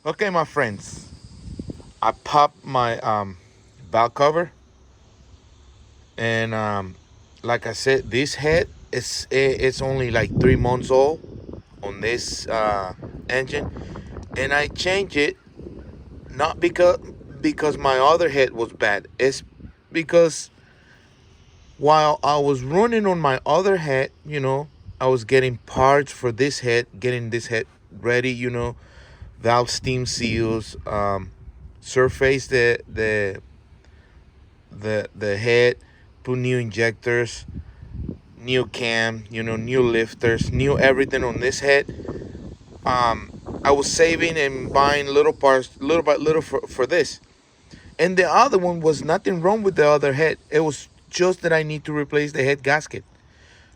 Okay, my friends, I popped my valve cover, and like I said, this head it's only like 3 months old on this engine, and I changed it not because my other head was bad. It's because while I was running on my other head, I was getting parts for this head, getting this head ready, valve steam seals, surface the head, put new injectors, new cam, new lifters, new everything on this head. I was saving and buying little parts, little by little for this. And the other one was nothing wrong with the other head. It was just that I need to replace the head gasket.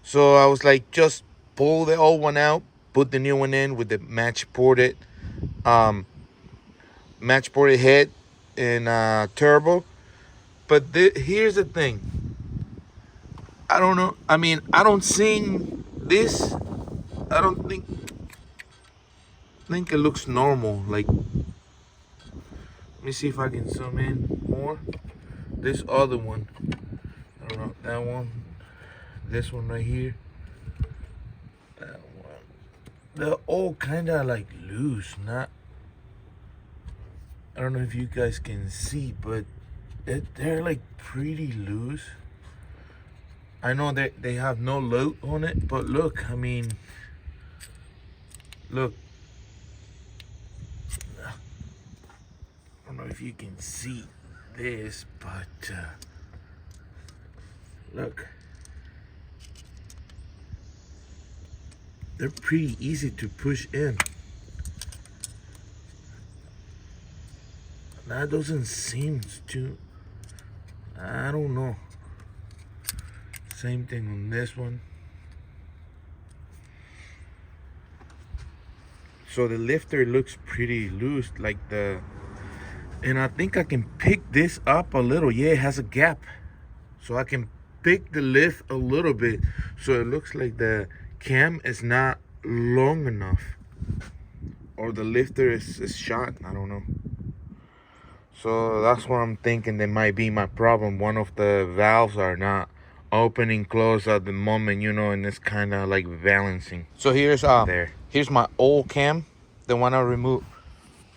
So I was like, just pull the old one out, put the new one in with the um, match ported head and turbo. But here's the thing. I don't know. I mean, I don't sing this. I don't think it looks normal. Like, let me see if I can zoom in more. This other one. I don't know. That one. This one right here. That one. They're all kind of like loose. Not. I don't know if you guys can see, but they're like pretty loose. I know they have no load on it, but look. I mean, look. I don't know if you can see this, but look. They're pretty easy to push in. That doesn't seem to, I don't know. Same thing on this one. So the lifter looks pretty loose, and I think I can pick this up a little. Yeah, it has a gap. So I can pick the lift a little bit. So it looks like the cam is not long enough. Or the lifter is shot, I don't know. So that's what I'm thinking that might be my problem. One of the valves are not opening close at the moment, and it's kind of like balancing. So here's my old cam, the one I removed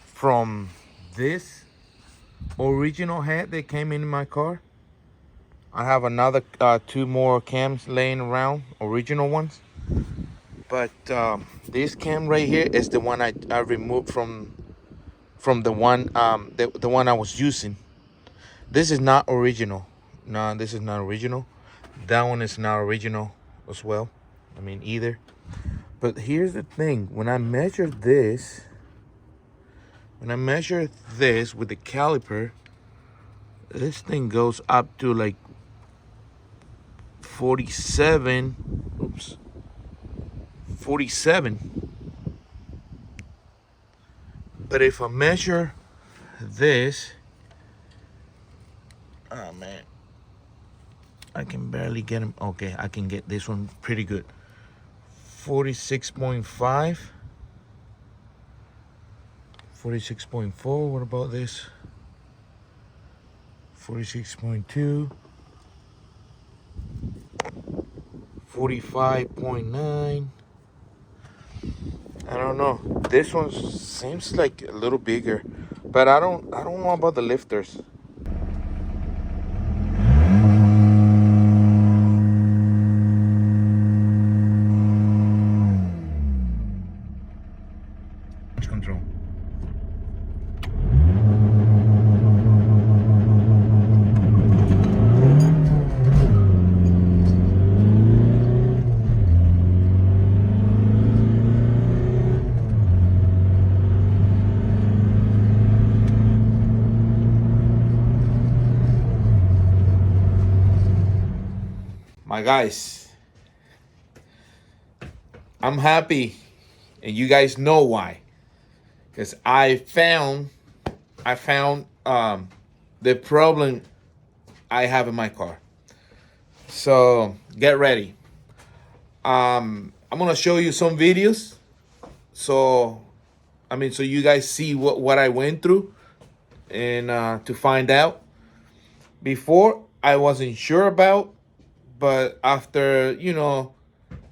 from this original head that came in my car. I have another 2 more cams laying around, original ones. But this cam right here is the one I removed from the one the one I was using. This is not original. No, this is not original. That one is not original as well. I mean, either. But here's the thing. When I measure this with the caliper, this thing goes up to like 47. Oops. 47. But if I measure this, oh man, I can barely get him. Okay, I can get this one pretty good. 46.5. 46.4. What about this? 46.2. 45.9. I don't know. This one seems like a little bigger, but I don't know about the lifters. Control. My guys, I'm happy, and you guys know why. Because I found the problem I have in my car. So get ready. I'm gonna show you some videos. So I mean, so you guys see what I went through, and to find out. Before I wasn't sure about, but after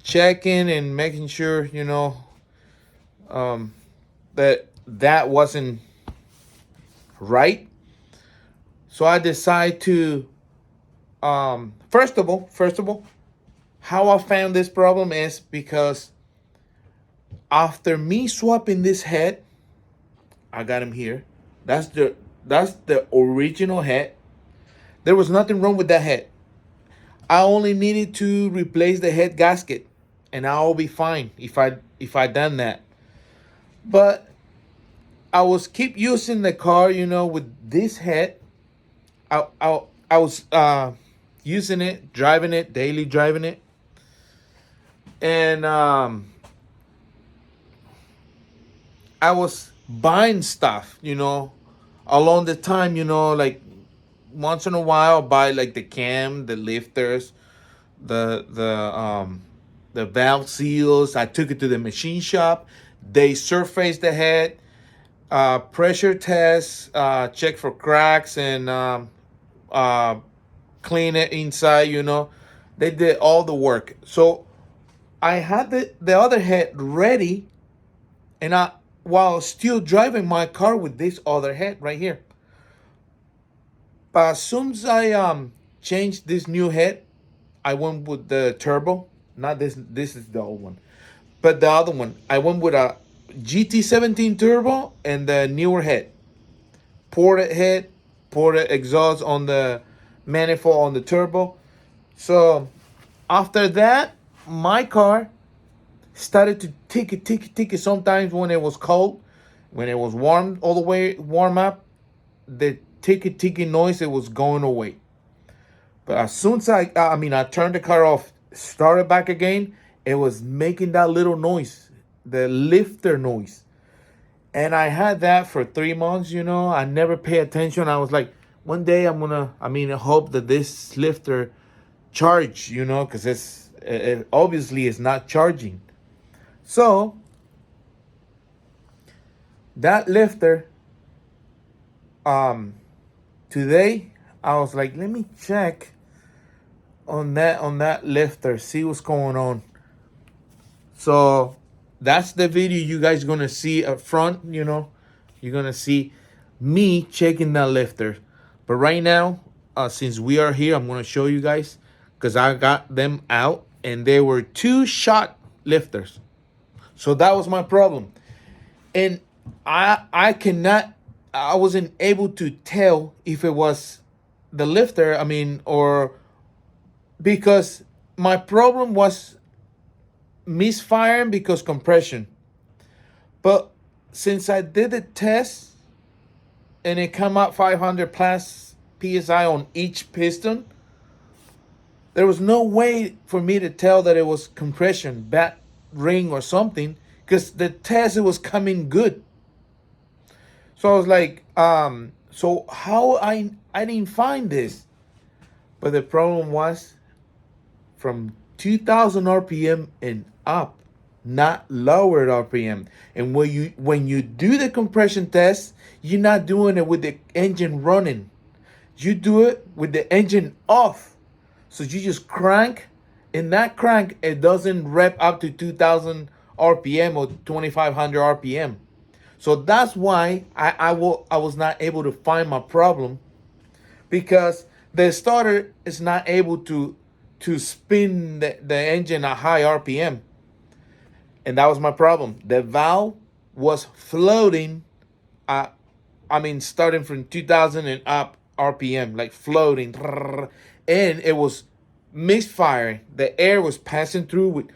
checking and making sure um, that wasn't right, so I decided to first of all, how I found this problem is because after me swapping this head, I got him here. That's the original head. There was nothing wrong with that head. I only needed to replace the head gasket, and I'll be fine if I done that. But I was keep using the car, with this head. I was using it, driving it daily, driving it, and I was buying stuff, along the time, like once in a while, buy like the cam, the lifters, the valve seals. I took it to the machine shop. They surfaced the head, pressure test, check for cracks, and uh, clean it inside. They did all the work. So I had the other head ready, and I while still driving my car with this other head right here. But as soon as I changed this new head, I went with the turbo. Not this. This is the old one, but the other one. I went with a GT17 turbo and the newer head. Ported head, ported exhaust on the manifold on the turbo. So after that, my car started to tick it. Sometimes when it was cold, when it was warm, all the way warm up, the ticky noise, it was going away. But as soon as I turned the car off, started back again, it was making that little noise, the lifter noise. And I had that for 3 months, I never pay attention. I was like, one day I hope that this lifter charge, because it obviously is not charging. So that lifter, today I was like, let me check on that lifter, see what's going on. So that's the video you guys gonna see up front. You're gonna see me checking that lifter. But right now, since we are here, I'm gonna show you guys because I got them out and they were two shot lifters. So that was my problem, and I wasn't able to tell if it was the lifter. Or because my problem was misfiring because compression. But since I did the test and it come out 500 plus psi on each piston, there was no way for me to tell that it was compression, bad ring or something, because the test, it was coming good. So I was like, so how I didn't find this? But the problem was from 2000 RPM and up, not lower RPM. And when you do the compression test, you're not doing it with the engine running. You do it with the engine off. So you just crank. In that crank, it doesn't rev up to 2000 RPM or 2500 RPM. So that's why I was not able to find my problem, because the starter is not able to spin the engine at high RPM. And that was my problem. The valve was floating starting from 2000 and up RPM, like floating. And it was misfiring. The air was passing through with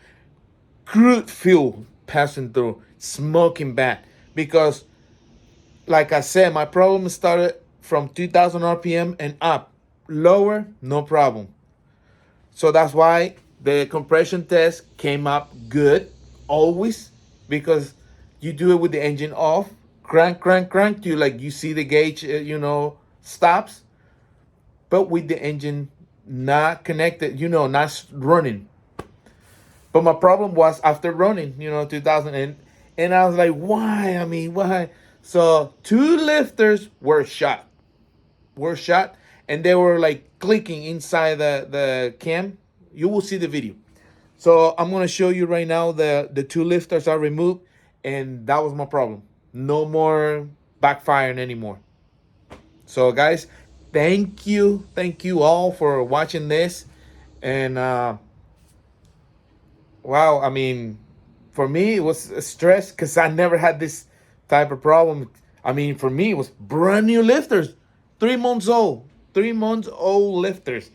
crude fuel passing through, smoking bad. Because, like I said, my problem started from 2000 RPM and up. Lower, no problem. So that's why the compression test came up good, always, because you do it with the engine off, crank, till like you see the gauge, stops, but with the engine not connected, not running. But my problem was after running, 2000, and And I was like, why? I mean, why? So 2 lifters were shot, and they were like clicking inside the cam. You will see the video. So I'm gonna show you right now the 2 lifters are removed, and that was my problem. No more backfiring anymore. So guys, thank you all for watching this, and wow, I mean, for me it was a stress because I never had this type of problem. I mean, for me it was brand new lifters, 3 months old, 3 months old lifters.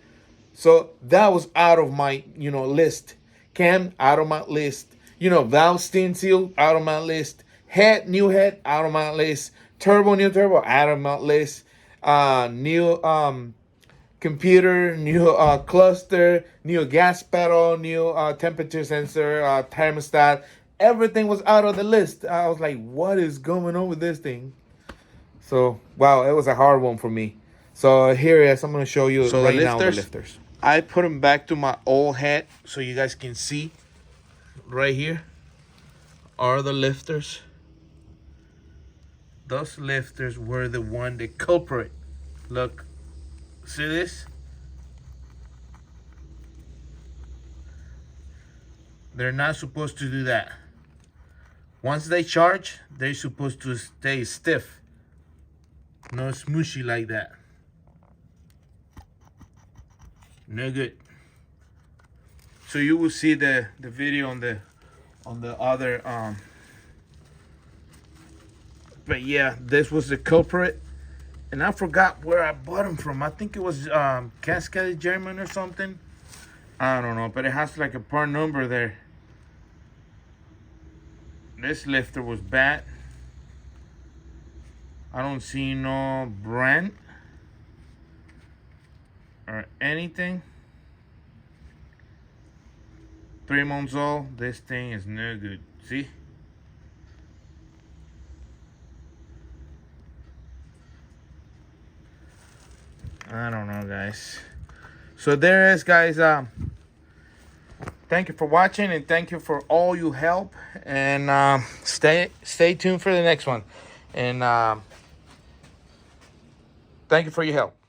So that was out of my, list. Cam, out of my list. Valve steam seal, out of my list. New head, out of my list. New turbo, out of my list. New computer, new cluster, new gas pedal, new temperature sensor, thermostat. Everything was out of the list. I was like, what is going on with this thing? So, wow, it was a hard one for me. So here is, I'm going to show you right now the lifters. I put them back to my old head so you guys can see. Right here are the lifters. Those lifters were the one, the culprit. Look, see this? They're not supposed to do that. Once they charge, they're supposed to stay stiff. No smooshy like that. No good. So you will see the video on the other but yeah, this was the culprit, and I forgot where I bought them from. I think it was Cascade German or something. I don't know, but it has like a part number there. This lifter was bad. I don't see no brand or anything. 3 months old. This thing is no good. See? I don't know, guys. So there is, guys. Thank you for watching, and thank you for all your help. And stay tuned for the next one. And thank you for your help.